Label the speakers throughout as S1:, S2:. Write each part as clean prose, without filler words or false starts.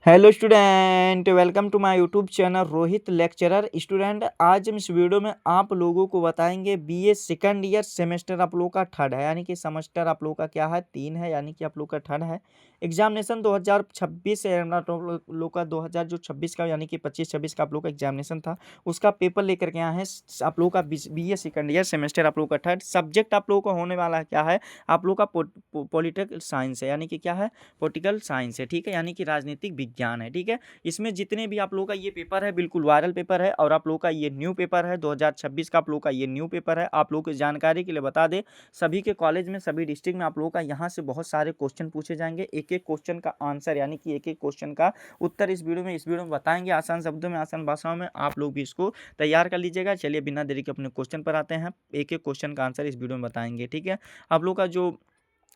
S1: Hello student, welcome to my YouTube channel Rohit lecturer. Student, आज हम इस वीडियो में आप लोगों को बताएंगे बीए सेकंड ईयर सेमेस्टर आप लोगों का थर्ड है, यानी कि सेमेस्टर आप लोगों का क्या है 3 है, यानी कि आप लोग का थर्ड है। एग्जामिनेशन 2026 है आप लोग का 2026 का, यानी कि 25-26 का आप लोग का एग्जामिनेशन था, उसका पेपर लेकर के आए हैं। आप लोग का बीए सेकंड ईयर सेमेस्टर आप लोग का थर्ड सब्जेक्ट आप लोगों का होने वाला है क्या है, आप लोग का पॉलिटिकल साइंस है, यानी कि क्या है पॉलिटिकल साइंस है, ठीक है, यानी कि राजनीतिक विज्ञान है, ठीक है। इसमें जितने भी आप लोगों का ये पेपर है बिल्कुल वायरल पेपर है, और आप लोगों का ये न्यू पेपर है 2026 का, आप लोगों का ये न्यू पेपर है। आप लोगों की जानकारी के लिए बता दें, सभी के कॉलेज में सभी डिस्ट्रिक्ट में आप लोगों का यहाँ से बहुत सारे क्वेश्चन पूछे जाएंगे। एक एक क्वेश्चन का आंसर, यानी कि एक एक क्वेश्चन का उत्तर इस वीडियो में बताएंगे, आसान शब्दों में आसान भाषाओं में। आप लोग भी इसको तैयार कर लीजिएगा। चलिए बिना देरी के अपने क्वेश्चन पर आते हैं। एक एक क्वेश्चन का आंसर इस वीडियो में बताएंगे, ठीक है। आप लोग का जो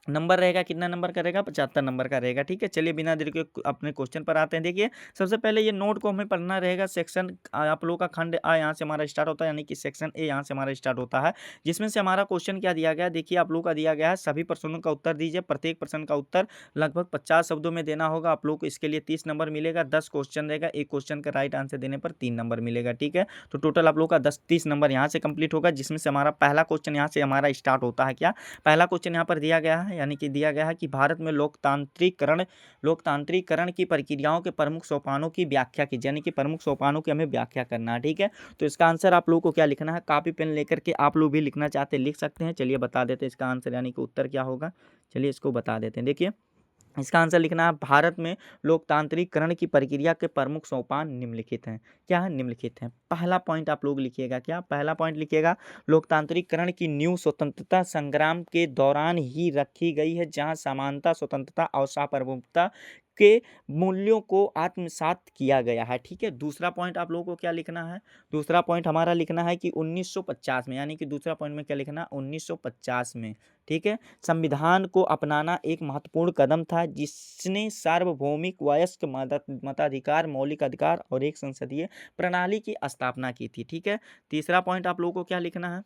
S1: नंबर रहेगा, कितना नंबर का रहेगा, 75 नंबर का रहेगा, ठीक है। चलिए बिना देरी के अपने क्वेश्चन पर आते हैं। देखिए, सबसे पहले ये नोट को हमें पढ़ना रहेगा। सेक्शन आप लोगों का खंड आ यहाँ से हमारा स्टार्ट होता है, यानी कि सेक्शन ए यहाँ से हमारा स्टार्ट होता है, जिसमें से हमारा क्वेश्चन क्या दिया गया है। देखिए, आप लोगों का दिया गया है सभी प्रश्नों का उत्तर दीजिए। प्रत्येक प्रश्न का उत्तर लगभग 50 शब्दों में देना होगा। आप लोग को इसके लिए 30 नंबर मिलेगा। 10 क्वेश्चन रहेगा, एक क्वेश्चन का राइट आंसर देने पर 3 नंबर मिलेगा, ठीक है। तो टोटल आप लोग का 30 नंबर यहाँ से कंप्लीट होगा, जिसमें से हमारा पहला क्वेश्चन यहाँ से हमारा स्टार्ट होता है। क्या पहला क्वेश्चन यहाँ पर दिया गया है, यानी कि दिया गया है कि भारत में लोकतांत्रिकरण की प्रक्रियाओं के प्रमुख सोपानों की व्याख्या कीजिए, यानी कि प्रमुख सोपानों की हमें व्याख्या करना है, ठीक है। तो इसका आंसर आप लोगों को क्या लिखना है, कॉपी पेन लेकर के आप लोग भी लिखना चाहते हैं लिख सकते हैं। चलिए बता देते हैं इसका आंसर, यानी कि उत्तर क्या होगा। चलिए इसको बता देते हैं। देखिए, इसका आंसर लिखना है, भारत में लोकतांत्रिकरण की प्रक्रिया के प्रमुख सोपान निम्नलिखित हैं। क्या है, निम्नलिखित हैं। पहला पॉइंट आप लोग लिखिएगा, क्या पहला पॉइंट लिखिएगा, लोकतांत्रिकरण की नींव स्वतंत्रता संग्राम के दौरान ही रखी गई है, जहां समानता, स्वतंत्रता और सार्वभौमिकता के मूल्यों को आत्मसात किया गया है, ठीक है। दूसरा पॉइंट आप लोगों को क्या लिखना है, दूसरा पॉइंट हमारा लिखना है कि 1950 में, यानी कि दूसरा पॉइंट में क्या लिखना, 1950 में, ठीक है, संविधान को अपनाना एक महत्वपूर्ण कदम था, जिसने सार्वभौमिक वयस्क मताधिकार, मौलिक अधिकार और एक संसदीय प्रणाली की स्थापना की थी, ठीक है। तीसरा पॉइंट आप लोगों को क्या लिखना है,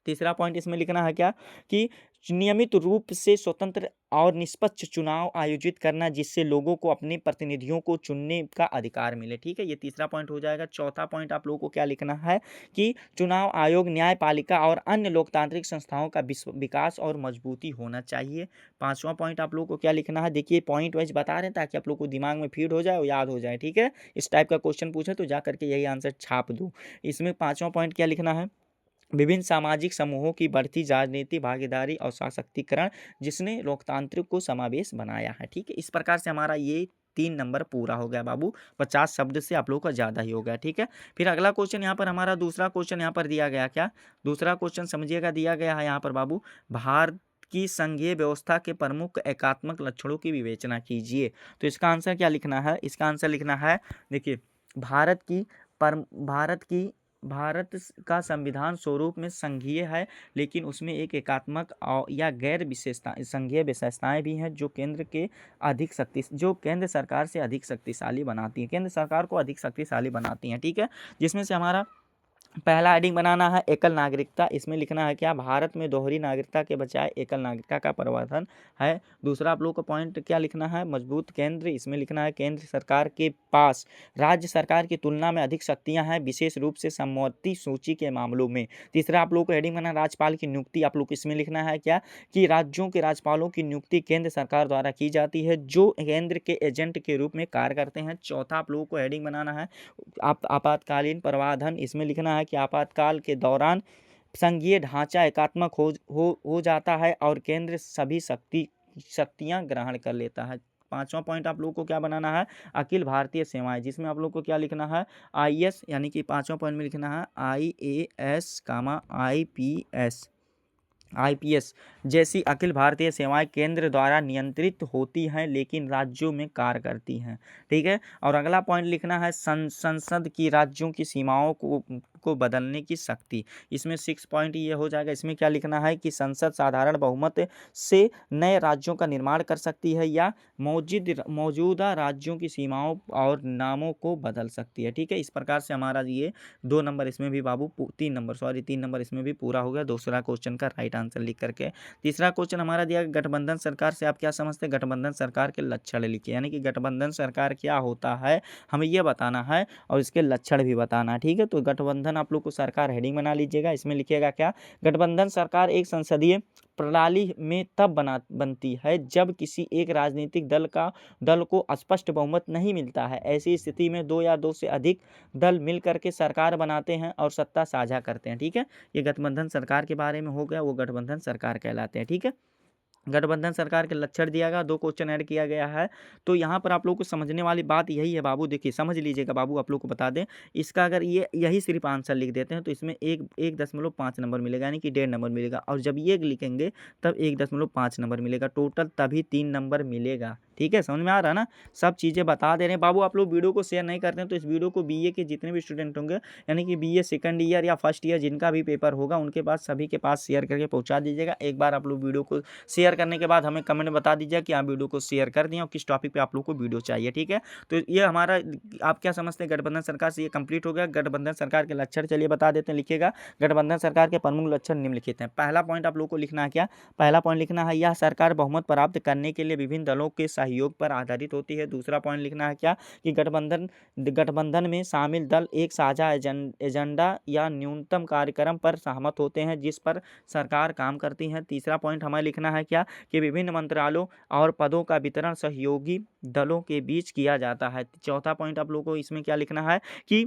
S1: तीसरा पॉइंट इसमें लिखना है क्या कि नियमित रूप से स्वतंत्र और निष्पक्ष चुनाव आयोजित करना, जिससे लोगों को अपने प्रतिनिधियों को चुनने का अधिकार मिले, ठीक है। ये तीसरा पॉइंट हो जाएगा। चौथा पॉइंट आप लोगों को क्या लिखना है कि चुनाव आयोग, न्यायपालिका और अन्य लोकतांत्रिक संस्थाओं का विकास और मजबूती होना चाहिए। पांचवा पॉइंट आप लोगों को क्या लिखना है, देखिए पॉइंट वाइज बता रहे हैं ताकि आप लोग को दिमाग में फीड हो जाए और याद हो जाए, ठीक है। इस टाइप का क्वेश्चन पूछे तो जा करके यही आंसर छाप दो। इसमें पांचवा पॉइंट क्या लिखना है, विभिन्न सामाजिक समूहों की बढ़ती राजनीति भागीदारी और सशक्तिकरण, जिसने लोकतांत्रिक को समावेश बनाया है, ठीक है। इस प्रकार से हमारा ये 3 नंबर पूरा हो गया बाबू। 50 शब्द से आप लोग का ज़्यादा ही हो गया, ठीक है। फिर अगला क्वेश्चन यहाँ पर हमारा दूसरा क्वेश्चन यहाँ पर दिया गया, क्या दूसरा क्वेश्चन समझिएगा, दिया गया है यहाँ पर बाबू, भारत की संघीय व्यवस्था के प्रमुख एकात्मक लक्षणों की विवेचना कीजिए। तो इसका आंसर क्या लिखना है, इसका आंसर लिखना है, देखिए, भारत की भारत का संविधान स्वरूप में संघीय है, लेकिन उसमें एक एकात्मक या गैर विशेषता संघीय विशेषताएं भी हैं, जो केंद्र सरकार से अधिक शक्तिशाली बनाती हैं, केंद्र सरकार को अधिक शक्तिशाली बनाती हैं, ठीक है। जिसमें से हमारा पहला हेडिंग बनाना है एकल नागरिकता। इसमें लिखना है क्या, भारत में दोहरी नागरिकता के बजाय एकल नागरिकता का प्रवर्तन है। दूसरा आप लोग का पॉइंट क्या लिखना है, मजबूत केंद्र। इसमें लिखना है केंद्र सरकार के पास राज्य सरकार की तुलना में अधिक शक्तियां हैं, विशेष रूप से सम्मति सूची के मामलों में। तीसरा आप लोग को हेडिंग बनाना राज्यपाल की नियुक्ति। आप लोग को इसमें लिखना है क्या कि राज्यों के राज्यपालों की नियुक्ति केंद्र सरकार द्वारा की जाती है, जो केंद्र के एजेंट के रूप में कार्य करते हैं। चौथा आप लोगों को हेडिंग बनाना है आपातकालीन प्रावधान। इसमें लिखना है कि आपातकाल के दौरान संघीय ढांचा एकात्मक हो जाता है और केंद्र सभी शक्तियां ग्रहण कर लेता है। पांचवा पॉइंट आप लोगों को क्या बनाना है, अखिल भारतीय सेवाएं। जिसमें आप लोग को क्या लिखना है, आईएएस, यानी कि पांचवा पॉइंट में लिखना है आईएएस कामा आईपीएस जैसी अखिल भारतीय सेवाएं केंद्र द्वारा नियंत्रित होती हैं, लेकिन राज्यों में कार्य करती हैं, ठीक है। और अगला पॉइंट लिखना है संसद की राज्यों की सीमाओं को बदलने की शक्ति। इसमें 6 पॉइंट ये हो जाएगा। इसमें क्या लिखना है कि संसद साधारण बहुमत से नए राज्यों का निर्माण कर सकती है या मौजूदा राज्यों की सीमाओं और नामों को बदल सकती है। ठीक है, इस प्रकार से हमारा ये 2 नंबर इसमें भी बाबू 3 नंबर इसमें भी पूरा हो गया दूसरा क्वेश्चन का राइट आंसर लिख करके। तीसरा क्वेश्चन हमारा दिया गठबंधन सरकार से आप क्या समझते हैं? गठबंधन सरकार के लक्षण लिखिए, यानी कि गठबंधन सरकार क्या होता है हमें ये बताना है और इसके लक्षण भी बताना है। ठीक है, तो गठबंधन आप लोग को सरकार हेडिंग बना लीजिएगा। इसमें लिखिएगा क्या? गठबंधन सरकार एक संसदीय प्रणाली में तब बनती है जब किसी एक राजनीतिक दल को स्पष्ट बहुमत नहीं मिलता है। ऐसी स्थिति में 2 या 2 से अधिक दल मिलकर के सरकार बनाते हैं और सत्ता साझा करते हैं। ठीक है, ये गठबंधन सरकार के बारे में हो गया, वो गठबंधन सरकार कहलाते हैं। ठीक है, गठबंधन सरकार के लक्षण दिया गया, 2 क्वेश्चन ऐड किया गया है। तो यहाँ पर आप लोग को समझने वाली बात यही है बाबू, देखिए समझ लीजिएगा बाबू, आप लोग को बता दें इसका अगर यही सिर्फ आंसर लिख देते हैं तो इसमें 1.5 नंबर मिलेगा, यानी कि 1.5 नंबर मिलेगा। और जब ये लिखेंगे तब 1.5 नंबर मिलेगा, टोटल तभी 3 नंबर मिलेगा। ठीक है, समझ में आ रहा है ना? सब चीज़ें बता दे रहे हैं बाबू। आप लोग वीडियो को शेयर नहीं करते हैं तो इस वीडियो को बीए के जितने भी स्टूडेंट होंगे, यानी कि बीए सेकंड ईयर या फर्स्ट ईयर जिनका भी पेपर होगा उनके पास सभी के पास शेयर करके पहुंचा दीजिएगा। एक बार आप लोग वीडियो को शेयर करने के बाद हमें कमेंट में बता दीजिए कि आप वीडियो को शेयर कर दिए और किस टॉपिक पे आप लोग को वीडियो चाहिए। ठीक है, तो ये हमारा आप क्या समझते हैं गठबंधन सरकार से ये कंप्लीट हो गया। गठबंधन सरकार के लक्षण चलिए बता देते हैं, लिखिएगा। गठबंधन सरकार के प्रमुख लक्षण निम्नलिखित हैं। पहला पॉइंट आप लोग को लिखना है क्या? पहला पॉइंट लिखना है यह सरकार बहुमत प्राप्त करने के लिए विभिन्न दलों के सहयोग पर आधारित होती है। दूसरा पॉइंट लिखना है क्या? कि गठबंधन में शामिल दल एक साझा एजेंडा या न्यूनतम कार्यक्रम पर सहमत होते हैं जिस पर सरकार काम करती है। तीसरा पॉइंट हमें लिखना है क्या? कि विभिन्न मंत्रालयों और पदों का वितरण सहयोगी दलों के बीच किया जाता है। चौथा पॉइंट आप लोगों को इसमें क्या लिखना है कि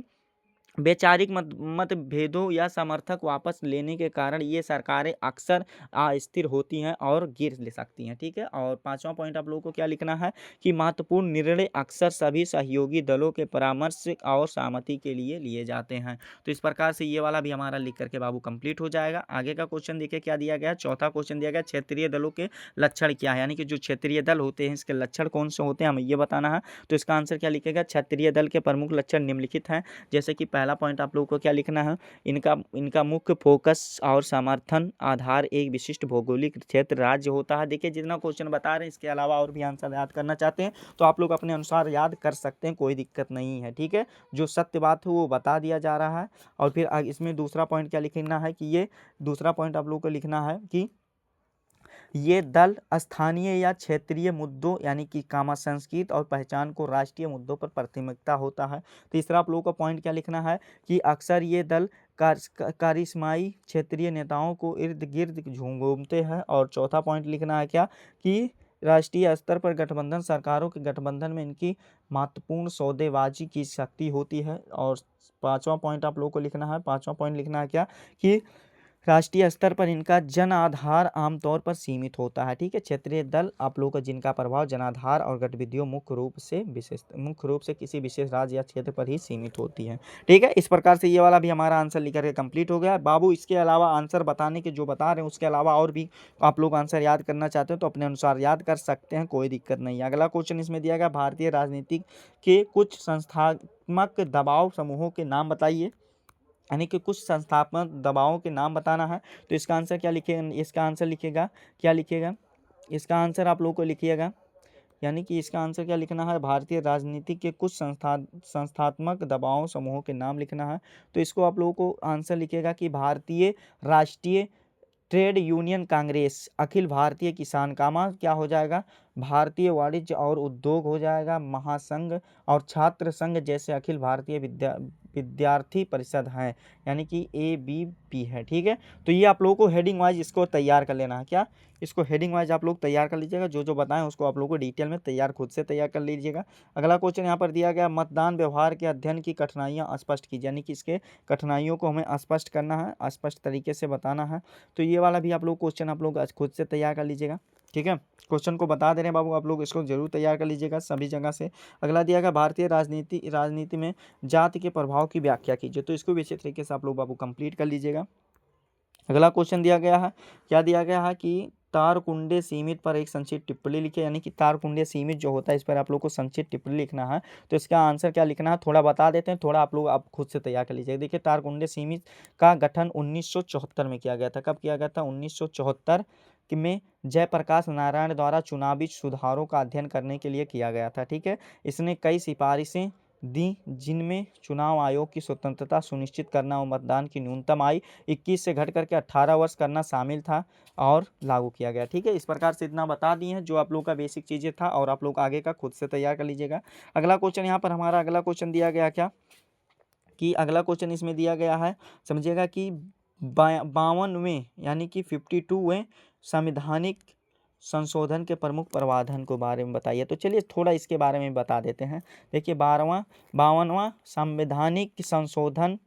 S1: वैचारिक मतभेदों या समर्थक वापस लेने के कारण ये सरकारें अक्सर अस्थिर होती हैं और गिर ले सकती हैं। ठीक है, और पांचवा पॉइंट आप लोगों को क्या लिखना है कि महत्वपूर्ण निर्णय अक्सर सभी सहयोगी दलों के परामर्श और सहमति के लिए लिए जाते हैं। तो इस प्रकार से ये वाला भी हमारा लिख करके बाबू कंप्लीट हो जाएगा। आगे का क्वेश्चन देखिए क्या दिया गया। चौथा क्वेश्चन दिया गया क्षेत्रीय दलों के लक्षण क्या है, यानी कि जो क्षेत्रीय दल होते हैं इसके लक्षण कौन से होते हैं हमें ये बताना है। तो इसका आंसर क्या लिखेगा? क्षेत्रीय दल के प्रमुख लक्षण निम्नलिखित हैं। जैसे कि पहला पॉइंट आप लोगों को क्या लिखना है, इनका मुख्य फोकस और समर्थन आधार एक विशिष्ट भौगोलिक क्षेत्र राज्य होता है। देखिए जितना क्वेश्चन बता रहे हैं इसके अलावा और भी आंसर याद करना चाहते हैं तो आप लोग अपने अनुसार याद कर सकते हैं, कोई दिक्कत नहीं है। ठीक है, जो सत्य बात है वो बता दिया जा रहा है। और फिर इसमें दूसरा पॉइंट क्या लिखना है कि ये दूसरा पॉइंट आप लोग को लिखना है कि ये दल स्थानीय या क्षेत्रीय मुद्दों यानी कि संस्कृति और पहचान को राष्ट्रीय मुद्दों पर प्राथमिकता होता है। तीसरा आप लोगों का पॉइंट क्या लिखना है कि अक्सर ये दल कारिश्माई क्षेत्रीय नेताओं को इर्द गिर्द घूमते हैं। और चौथा पॉइंट लिखना है क्या कि राष्ट्रीय स्तर पर गठबंधन सरकारों के गठबंधन में इनकी महत्वपूर्ण सौदेबाजी की शक्ति होती है। और पांचवा पॉइंट आप लोगों को लिखना है, पांचवा पॉइंट लिखना है क्या कि राष्ट्रीय स्तर पर इनका जन आधार आमतौर पर सीमित होता है। ठीक है, क्षेत्रीय दल आप लोगों का जिनका प्रभाव जनाधार और गतिविधियों मुख्य रूप से किसी विशेष राज्य या क्षेत्र पर ही सीमित होती है। ठीक है, इस प्रकार से ये वाला भी हमारा आंसर लिख करके कंप्लीट हो गया बाबू। इसके अलावा आंसर बताने के जो बता रहे हैं उसके अलावा और भी आप लोग आंसर याद करना चाहते हो तो अपने अनुसार याद कर सकते हैं, कोई दिक्कत नहीं है। अगला क्वेश्चन इसमें दिया गया भारतीय राजनीति के कुछ संस्थात्मक दबाव समूहों के नाम बताइए, यानी कि कुछ संस्थात्मक दबावों के नाम बताना है। तो इसका आंसर क्या लिखेगा? इसका आंसर लिखेगा क्या लिखेगा? इसका आंसर आप लोगों को लिखिएगा, यानी कि इसका आंसर क्या लिखना है? भारतीय राजनीति के कुछ संस्थात्मक दबावों समूहों के नाम लिखना है। तो इसको आप लोगों को आंसर लिखेगा कि भारतीय राष्ट्रीय ट्रेड यूनियन कांग्रेस, अखिल भारतीय किसान कामा क्या हो जाएगा? भारतीय वाणिज्य और उद्योग हो जाएगा, महासंघ और छात्र संघ जैसे अखिल भारतीय विद्यार्थी परिषद हैं, यानी कि ABP है। ठीक है, तो ये आप लोगों को हेडिंग वाइज इसको तैयार कर लेना है। क्या इसको हेडिंग वाइज आप लोग तैयार कर लीजिएगा, जो जो बताएं उसको आप लोगों को डिटेल में खुद से तैयार कर लीजिएगा। अगला क्वेश्चन यहाँ पर दिया गया मतदान व्यवहार के अध्ययन की कठिनाइयाँ स्पष्ट कीजिए, यानी कि इसके कठिनाइयों को हमें स्पष्ट करना है, स्पष्ट तरीके से बताना है। तो ये वाला भी आप लोग क्वेश्चन आप लोग खुद से तैयार कर लीजिएगा। ठीक है, क्वेश्चन को बता दे रहे हैं बाबू, आप लोग इसको जरूर तैयार कर लीजिएगा सभी जगह से। अगला दिया गया भारतीय राजनीति में जाति के प्रभाव की व्याख्या कीजिए। तो इसको भी अच्छे तरीके से आप लोग बाबू कंप्लीट कर लीजिएगा। अगला क्वेश्चन दिया गया है, क्या दिया गया है कि तारकुंडे सीमित पर एक संक्षिप्त टिप्पणी लिखे, यानी कि तारकुंडे सीमित जो होता है इस पर आप लोग को संक्षिप्त टिप्पणी लिखना है। तो इसका आंसर क्या लिखना है थोड़ा बता देते हैं, थोड़ा आप लोग आप खुद से तैयार कर लीजिए। देखिए तारकुंडे सीमित का गठन 1974 में किया गया था। कब किया गया था? 1974 में जयप्रकाश नारायण द्वारा चुनावी सुधारों का अध्ययन करने के लिए किया गया था। ठीक है, इसने कई सिफारिशें दी जिनमें चुनाव आयोग की स्वतंत्रता सुनिश्चित करना और मतदान की न्यूनतम आयु 21 से घट करके 18 वर्ष करना शामिल था और लागू किया गया। ठीक है, इस प्रकार से इतना बता दिए हैं जो आप लोगों का बेसिक चीज़ें था, और आप लोग आगे का खुद से तैयार कर लीजिएगा। अगला क्वेश्चन यहाँ पर हमारा अगला क्वेश्चन दिया गया क्या कि अगला क्वेश्चन इसमें दिया गया है, समझिएगा कि 52वें यानी कि 52वें संवैधानिक संशोधन के प्रमुख प्रावधान को बारे में बताइए। तो चलिए थोड़ा इसके बारे में बता देते हैं। देखिए 52वां संवैधानिक संशोधन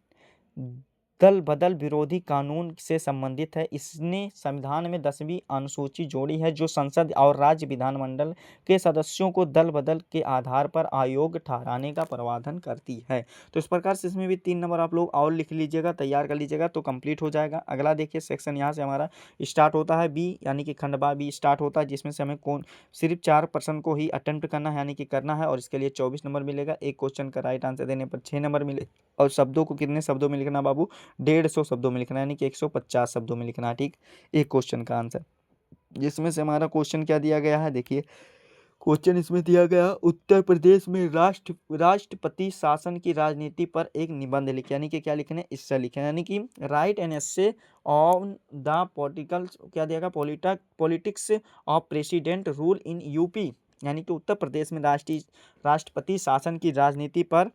S1: दल बदल विरोधी कानून से संबंधित है। इसने संविधान में 10वीं अनुसूची जोड़ी है जो संसद और राज्य विधानमंडल के सदस्यों को दल बदल के आधार पर आयोग ठहराने का प्रावधान करती है। तो इस प्रकार से इसमें भी 3 नंबर आप लोग और लिख लीजिएगा, तैयार कर लीजिएगा तो कंप्लीट हो जाएगा। अगला देखिए सेक्शन यहाँ से हमारा स्टार्ट होता है बी, यानी कि खंड बा बी स्टार्ट होता है, जिसमें से हमें सिर्फ 4% को ही अटेम्प्ट करना है, यानी कि करना है, और इसके लिए 24 नंबर मिलेगा। एक क्वेश्चन का राइट आंसर देने पर 6 नंबर मिले, और शब्दों को कितने शब्दों में लिखना बाबू? 150 शब्दों में लिखना है, यानी कि 150 शब्दों में लिखना है। ठीक, एक क्वेश्चन का आंसर, जिसमें से हमारा क्वेश्चन क्या दिया गया है, देखिए क्वेश्चन इसमें दिया गया उत्तर प्रदेश में राष्ट्रपति शासन की राजनीति पर एक निबंध लिखे, यानी कि क्या लिखना है? इससे लिखे, यानी कि write an essay on the political क्या दिया गया politics of president rule in UP, यानी कि उत्तर प्रदेश में राष्ट्रपति शासन की राजनीति पर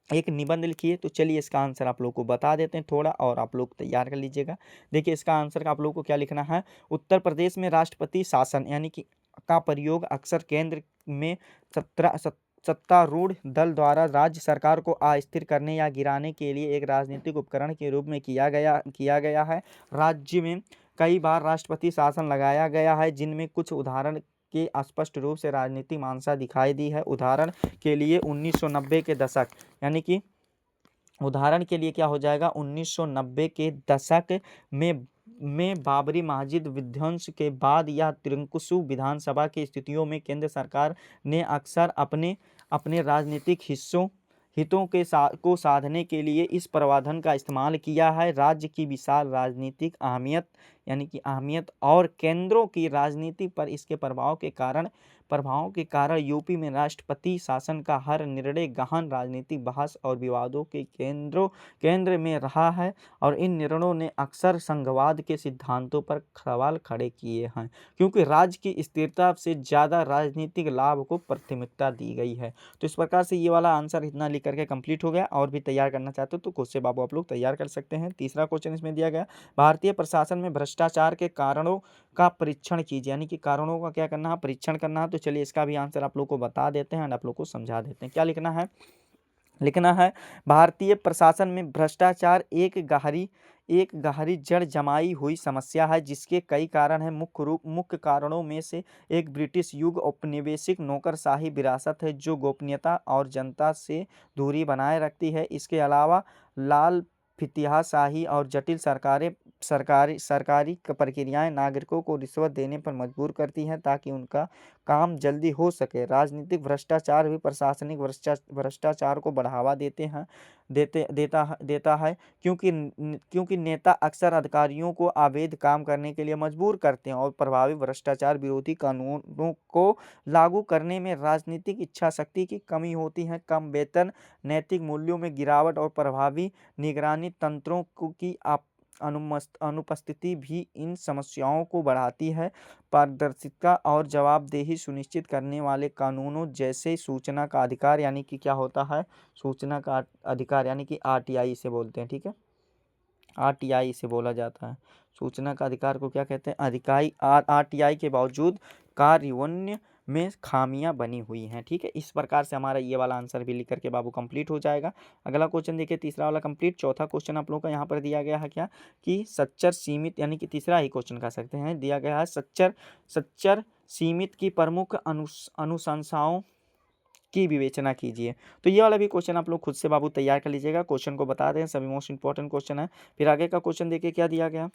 S1: एक निबंध लिखिए। तो चलिए इसका आंसर आप लोग को बता देते हैं थोड़ा, और आप लोग तैयार कर लीजिएगा। देखिए इसका आंसर आप लोग को क्या लिखना है? उत्तर प्रदेश में राष्ट्रपति शासन यानी कि का प्रयोग अक्सर केंद्र में सत्तारूढ़ दल द्वारा राज्य सरकार को अस्थिर करने या गिराने के लिए एक राजनीतिक उपकरण के रूप में किया गया है। राज्य में कई बार राष्ट्रपति शासन लगाया गया है, जिनमें कुछ उदाहरण के स्पष्ट रूप से राजनीतिक मानसा दिखाई दी है। उदाहरण के लिए 1990 के दशक, यानी कि उदाहरण के लिए क्या हो जाएगा? 1990 के दशक में बाबरी मस्जिद विध्वंस के बाद या त्रिंकुसु विधानसभा की स्थितियों में केंद्र सरकार ने अक्सर अपने राजनीतिक हितों को साधने के लिए इस प्रावधान का इस्तेमाल किया है। राज्य की विशाल राजनीतिक अहमियत यानी कि अहमियत और केंद्रों की राजनीति पर इसके प्रभाव के कारण यूपी में राष्ट्रपति शासन का हर निर्णय गहन राजनीतिक बहस और विवादों के केंद्र में रहा है, और इन निर्णयों ने अक्सर संघवाद के सिद्धांतों पर सवाल खड़े किए हैं, क्योंकि राज्य की स्थिरता से ज़्यादा राजनीतिक लाभ को प्राथमिकता दी गई है। तो इस प्रकार से ये वाला आंसर इतना लिख करके कंप्लीट हो गया। और भी तैयार करना चाहते हो तो खुद से बाबू आप लोग तैयार कर सकते हैं। तीसरा क्वेश्चन इसमें दिया गया, भारतीय प्रशासन में भ्रष्टाचार के कारणों का परीक्षण कीजिए, यानी कि कारणों का क्या करना है? परीक्षण करना है। तो चलिए इसका भी आंसर आप लोग को बता देते हैं और आप लोग को समझा देते हैं। क्या लिखना है भारतीय प्रशासन में भ्रष्टाचार एक गहरी जड़ जमाई हुई समस्या है, जिसके कई कारण हैं। मुख्य कारणों में से एक ब्रिटिश युग औपनिवेशिक नौकरशाही विरासत है जो गोपनीयता और जनता से दूरी बनाए रखती है। इसके अलावा लाल फितिहाशाही और जटिल सरकारी प्रक्रियाएं नागरिकों को रिश्वत देने पर मजबूर करती हैं ताकि उनका काम जल्दी हो सके। राजनीतिक भ्रष्टाचार भी प्रशासनिक भ्रष्टाचार को बढ़ावा देता है, क्योंकि नेता अक्सर अधिकारियों को अवैध काम करने के लिए मजबूर करते हैं, और प्रभावी भ्रष्टाचार विरोधी कानूनों को लागू करने में राजनीतिक इच्छा शक्ति की कमी होती है। कम वेतन, नैतिक मूल्यों में गिरावट और प्रभावी निगरानी तंत्रों की अनुपस्थिति भी इन समस्याओं को बढ़ाती है। पारदर्शिता और जवाबदेही सुनिश्चित करने वाले कानूनों जैसे सूचना का अधिकार, यानी कि क्या होता है? सूचना का अधिकार, यानी कि आरटीआई इसे बोलते हैं। ठीक है, आरटीआई इसे बोला जाता है। सूचना का अधिकार को क्या कहते हैं? आरटीआई के बावजूद कार्यान्वयन में खामियां बनी हुई हैं। ठीक है, इस प्रकार से हमारा ये वाला आंसर भी लिख करके बाबू कंप्लीट हो जाएगा। अगला क्वेश्चन देखिए, तीसरा वाला कंप्लीट। चौथा क्वेश्चन आप लोगों का यहाँ पर दिया गया है क्या कि सच्चर सीमित, यानी कि तीसरा ही क्वेश्चन कह सकते हैं, दिया गया है सच्चर सीमित की प्रमुख अनुशंसाओं की विवेचना कीजिए। तो ये वाला भी क्वेश्चन आप लोग खुद से बाबू तैयार कर लीजिएगा। क्वेश्चन को बता दें, सभी मोस्ट इंपॉर्टेंट क्वेश्चन है। फिर आगे का क्वेश्चन देखिए क्या दिया गया।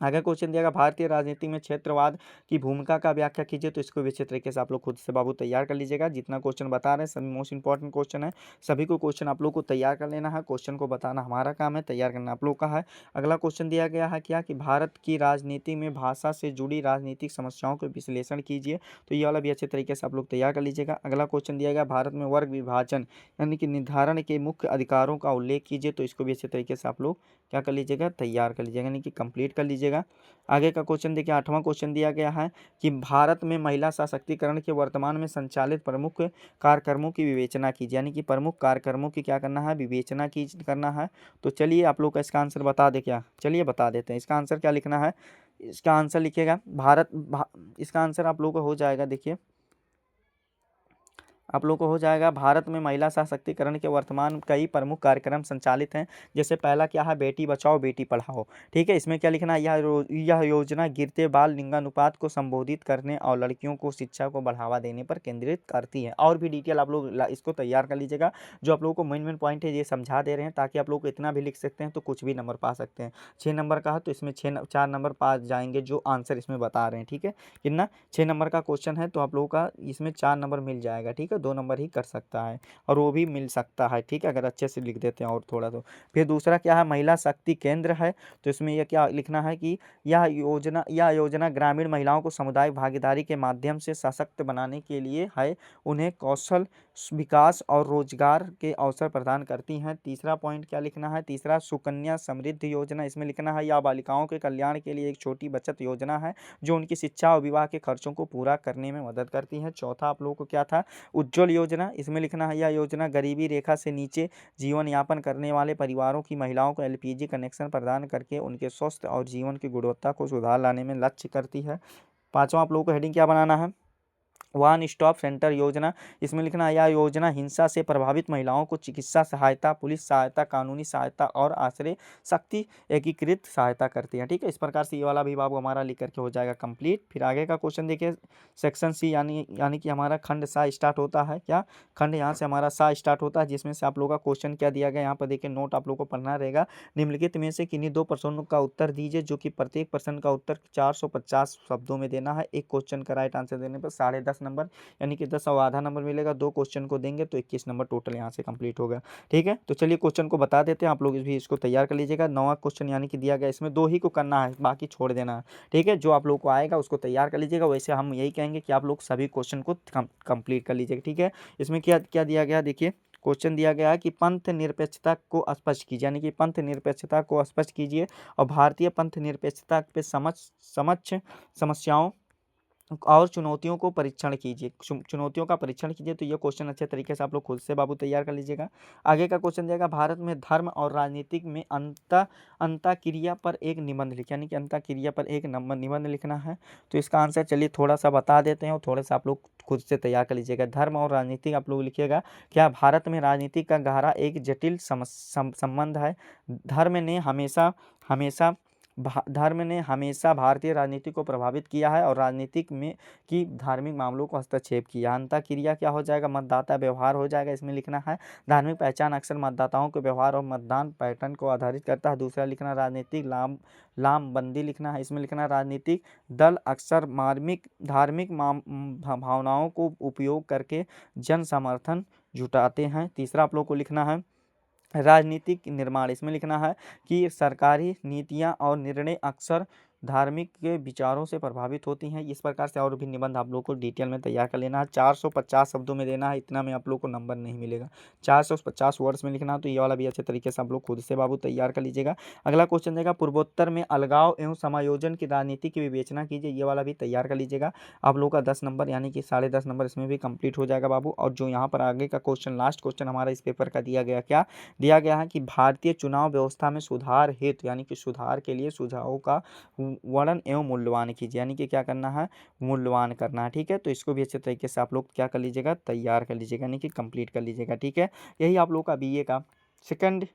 S1: आगे क्वेश्चन दिया गया भारतीय राजनीति में क्षेत्रवाद की भूमिका का व्याख्या कीजिए। तो इसको भी अच्छे तरीके से आप लोग खुद से बाबू तैयार कर लीजिएगा। जितना क्वेश्चन बता रहे हैं सभी मोस्ट इंपॉर्टेंट क्वेश्चन है, सभी को क्वेश्चन आप लोग को तैयार कर लेना है। क्वेश्चन को बताना हमारा काम है, तैयार करना आप लोग का है। अगला क्वेश्चन दिया गया है क्या कि भारत की राजनीति में भाषा से जुड़ी राजनीतिक समस्याओं का विश्लेषण कीजिए। तो ये वाला भी अच्छे तरीके से आप लोग तैयार कर लीजिएगा। अगला क्वेश्चन दिया गया भारत में वर्ग विभाजन यानी कि निर्धारण के मुख्य अधिकारों का उल्लेख कीजिए। तो इसको भी अच्छे तरीके से आप लोग क्या कर लीजिएगा, तैयार कर लीजिएगा, यानी कि कंप्लीट कर लीजिएगा। आगे का क्वेश्चन देखिए, 8वां क्वेश्चन दिया गया है कि भारत में महिला सशक्तिकरण के वर्तमान में संचालित प्रमुख कार्यक्रमों की विवेचना कीजिए। यानी कि प्रमुख कार्यक्रमों की क्या करना है, विवेचना की करना है। तो चलिए आप लोग का इसका आंसर बता दे क्या, चलिए बता देते हैं। इसका आंसर क्या लिखना है, इसका आंसर लिखिएगा इसका आंसर आप लोग को हो जाएगा, देखिए आप लोग को हो जाएगा भारत में महिला सशक्तिकरण के वर्तमान कई प्रमुख कार्यक्रम संचालित हैं। जैसे पहला क्या है, बेटी बचाओ बेटी पढ़ाओ। ठीक है, इसमें क्या लिखना है, यह योजना गिरते बाल लिंगानुपात को संबोधित करने और लड़कियों को शिक्षा को बढ़ावा देने पर केंद्रित करती है। और भी डिटेल आप लोग इसको तैयार कर लीजिएगा। जो आप लोग को मेन पॉइंट है ये समझा दे रहे हैं, ताकि आप लोग को इतना भी लिख सकते हैं तो कुछ भी नंबर पा सकते हैं। 6 नंबर का है तो इसमें 4 नंबर पा जाएंगे जो आंसर इसमें बता रहे हैं। ठीक है, कितना 6 नंबर का क्वेश्चन है तो आप लोगों का इसमें 4 नंबर मिल जाएगा। ठीक है, 2 नंबर ही कर सकता है और वो भी मिल सकता है। ठीक है, अगर अच्छे से लिख देते हैं और थोड़ा तो। फिर दूसरा क्या है, महिला शक्ति केंद्र है। तो इसमें यह क्या लिखना है कि यह योजना ग्रामीण महिलाओं को सामुदायिक भागीदारी के माध्यम से सशक्त बनाने के लिए है, उन्हें कौशल विकास और रोजगार के अवसर प्रदान करती हैं। तीसरा पॉइंट क्या लिखना है, तीसरा सुकन्या समृद्धि योजना। इसमें लिखना है यह बालिकाओं के कल्याण के लिए एक छोटी बचत योजना है जो उनकी शिक्षा और विवाह के खर्चों को पूरा करने में मदद करती है। चौथा आप लोगों को क्या था, उज्ज्वल योजना। इसमें लिखना है यह योजना गरीबी रेखा से नीचे जीवन यापन करने वाले परिवारों की महिलाओं को एलपीजी कनेक्शन प्रदान करके उनके स्वास्थ्य और जीवन की गुणवत्ता को सुधार लाने में लक्ष्य करती है। पांचवा आप लोगों को हेडिंग क्या बनाना है, वन स्टॉप सेंटर योजना। इसमें लिखना है यह योजना हिंसा से प्रभावित महिलाओं को चिकित्सा सहायता, पुलिस सहायता, कानूनी सहायता और आश्रय शक्ति एकीकृत सहायता करती है। ठीक है, इस प्रकार से ये वाला भी बाबू हमारा लिख करके हो जाएगा कंप्लीट। फिर आगे का क्वेश्चन देखिए, सेक्शन सी यानी कि हमारा खंड सा स्टार्ट होता है। क्या खंड यहाँ से हमारा सा स्टार्ट होता है, जिसमें से आप लोगों का क्वेश्चन क्या दिया गया यहाँ पर देखिए, नोट आप लोग को पढ़ना रहेगा। निम्नलिखित में से किन्हीं 2 प्रश्नों का उत्तर दीजिए, जो कि प्रत्येक प्रश्न का उत्तर 450 शब्दों में देना है। एक क्वेश्चन का राइट आंसर देने पर 10.5 नंबर यानी कि 10 और आधा नंबर मिलेगा। 2 क्वेश्चन को देंगे तो 21 नंबर टोटल यहाँ से कंप्लीट होगा। ठीक है, तो चलिए क्वेश्चन को बता देते हैं, आप लोग भी इसको तैयार कर लीजिएगा। 9वां क्वेश्चन यानी कि दिया गया, इसमें 2 ही को करना है, बाकी छोड़ देना है। ठीक है, जो आप लोग को आएगा उसको तैयार कर लीजिएगा। वैसे हम यही कहेंगे कि आप लोग सभी क्वेश्चन को कंप्लीट कर लीजिएगा। ठीक है, इसमें क्या क्या दिया गया, देखिए क्वेश्चन दिया गया है कि पंथ निरपेक्षता को स्पष्ट कीजिए। यानी कि पंथ निरपेक्षता को स्पष्ट कीजिए और भारतीय पंथ निरपेक्षता पे समक्ष समस्याओं और चुनौतियों को परीक्षण कीजिए, चुनौतियों का परीक्षण कीजिए। तो ये क्वेश्चन अच्छे तरीके से आप लोग खुद से बाबू तैयार कर लीजिएगा। आगे का क्वेश्चन देगा, भारत में धर्म और राजनीतिक में अंतःक्रिया पर एक निबंध लिखिए। यानी कि अंतःक्रिया पर एक निबंध लिखना है। तो इसका आंसर चलिए थोड़ा सा बता देते हैं और थोड़ा सा आप लोग खुद से तैयार कर लीजिएगा। धर्म और राजनीतिक आप लोग लिखिएगा, क्या भारत में राजनीति का गहरा एक जटिल संबंध है। धर्म ने हमेशा भारतीय राजनीति को प्रभावित किया है और राजनीतिक में की धार्मिक मामलों को हस्तक्षेप किया। अंतःक्रिया क्या हो जाएगा, मतदाता व्यवहार हो जाएगा। इसमें लिखना है धार्मिक पहचान अक्सर मतदाताओं के व्यवहार और मतदान पैटर्न को आधारित करता है। दूसरा लिखना राजनीतिक लामबंदी लिखना है। इसमें लिखना राजनीतिक दल अक्सर धार्मिक भावनाओं को उपयोग करके जन समर्थन जुटाते हैं। तीसरा आप लोग को लिखना है राजनीतिक निर्माण। इसमें लिखना है कि सरकारी नीतियां और निर्णय अक्सर धार्मिक के विचारों से प्रभावित होती हैं। इस प्रकार से और भी निबंध आप लोग को डिटेल में तैयार कर लेना है। 450 शब्दों में देना है, इतना में आप लोग को नंबर नहीं मिलेगा। 450 वर्ड्स में लिखना है। तो ये वाला भी अच्छे तरीके से आप लोग खुद से बाबू तैयार कर लीजिएगा। अगला क्वेश्चन देगा, पूर्वोत्तर में अलगाव एवं समायोजन की राजनीति की विवेचना कीजिए। ये वाला भी तैयार कर लीजिएगा। आप लोग का 10 नंबर यानी कि 10.5 नंबर इसमें भी कंप्लीट हो जाएगा बाबू। और जो यहाँ पर आगे का क्वेश्चन, लास्ट क्वेश्चन हमारा इस पेपर का दिया गया, क्या दिया गया है कि भारतीय चुनाव व्यवस्था में सुधार हेतु यानी कि सुधार के लिए सुझावों का वर्णन एवं मूल्यवान कीजिए। यानी कि क्या करना है, मूल्यवान करना है। ठीक है, तो इसको भी अच्छे तरीके से आप लोग क्या कर लीजिएगा, तैयार कर लीजिएगा, यानी कि कंप्लीट कर लीजिएगा। ठीक है, यही आप लोग का बीए का सेकंड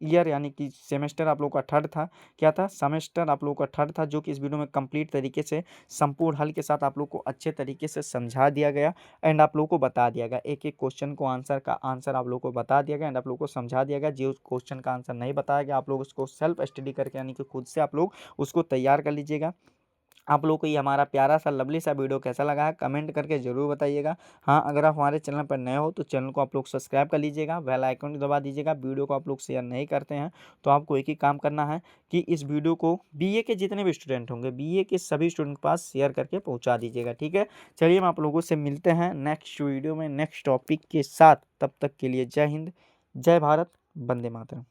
S1: ईयर यानी कि सेमेस्टर आप लोगों का थर्ड था, क्या था, सेमेस्टर आप लोगों का थर्ड था, जो कि इस वीडियो में कंप्लीट तरीके से संपूर्ण हल के साथ आप लोग को अच्छे तरीके से समझा दिया गया एंड आप लोगों को बता दिया गया, एक एक क्वेश्चन को आंसर का आंसर आप लोगों को बता दिया गया एंड आप लोगों को समझा दिया गया। जो क्वेश्चन का आंसर नहीं बताया गया आप लोग उसको सेल्फ स्टडी करके यानी कि खुद से आप लोग उसको तैयार कर लीजिएगा। आप लोगों को ये हमारा प्यारा सा लवली सा वीडियो कैसा लगा है कमेंट करके ज़रूर बताइएगा। हाँ, अगर आप हमारे चैनल पर नए हो तो चैनल को आप लोग सब्सक्राइब कर लीजिएगा, बेल आइकन दबा दीजिएगा। वीडियो को आप लोग शेयर नहीं करते हैं तो आपको एक ही काम करना है कि इस वीडियो को बीए के जितने भी स्टूडेंट होंगे, बीए के सभी स्टूडेंट के पास शेयर करके पहुँचा दीजिएगा, ठीक है। चलिए हम आप लोगों से मिलते हैं नेक्स्ट वीडियो में नेक्स्ट टॉपिक के साथ। तब तक के लिए जय हिंद, जय भारत, वंदे मातरम।